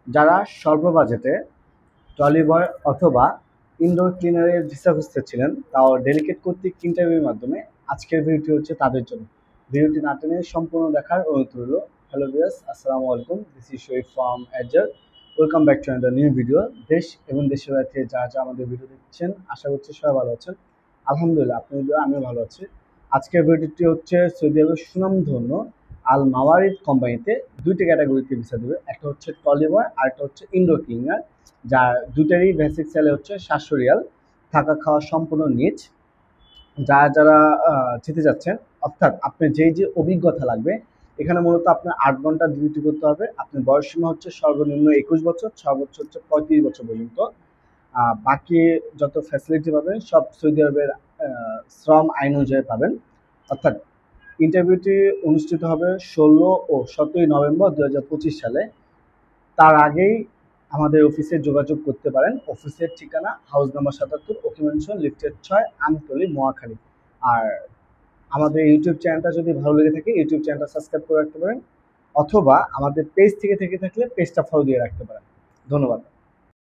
যারা স্বল্প বাজেটে ট্রলি বয় অথবা ইনডোর ক্লিনারের ভিসা খুঁজতেছিলেন, তাও ডেলিকেট কর্তৃক ইন্টারভিউর মাধ্যমে, আজকের ভিডিওটি হচ্ছে তাদের জন্য। ভিডিওটি না টেনে সম্পূর্ণ দেখার অনুরোধ রইল। হ্যালো ভিউয়ার্স, আসসালামু আলাইকুম, দিস ইজ শরীফ ফ্রম এজার। Welcome back to another new video. দেশ এবং দেশের বাইরে থেকে যারা যা আমাদের ভিডিও দেখছেন, আশা করছি সবাই ভালো আছেন। আলহামদুলিল্লাহ, আপনাদের আমিও ভালো আছি। আজকের ভিডিওটি হচ্ছে সৌদি আরবের সুনামধন্য আল মাওয়ারিদ কোম্পানিতে দুইটি ক্যাটাগরিতে ভিসা দেবে। একটা হচ্ছে ট্রলি বয় আর একটা হচ্ছে ইনডোর ক্লিনার, যার দুটারই বেসিক স্যালারি হচ্ছে 700 রিয়াল, থাকা খাওয়া সম্পূর্ণ নিজ। যারা যারা যেতে যাচ্ছেন, অর্থাৎ আপনার যে অভিজ্ঞতা লাগবে, এখানে মূলত আপনার 8 ঘন্টা ডিউটি করতে হবে। আপনার বয়সসীমা হচ্ছে সর্বনিম্ন 21 বছর, সর্বোচ্চ হচ্ছে 35 বছর পর্যন্ত। বাকি যত ফ্যাসিলিটি পাবেন সব সৌদি আরবের শ্রম আইন অনুযায়ী পাবেন। অর্থাৎ ইন্টারভিউটি অনুষ্ঠিত হবে 16 ও 17 নভেম্বর 2025 সালে। তার আগেই আমাদের অফিসে যোগাযোগ করতে পারেন। অফিসের ঠিকানা হাউস নাম্বার 77, অকিমেনশন, লিফটের 6, আমতলী, মহাখালী। আর আমাদের ইউটিউব চ্যানেলটা যদি ভালো লেগে থাকে, ইউটিউব চ্যানেলটা সাবস্ক্রাইব করে রাখতে পারেন, অথবা আমাদের পেজ থেকে থাকলে পেজটা ফলো দিয়ে রাখতে পারেন। ধন্যবাদ।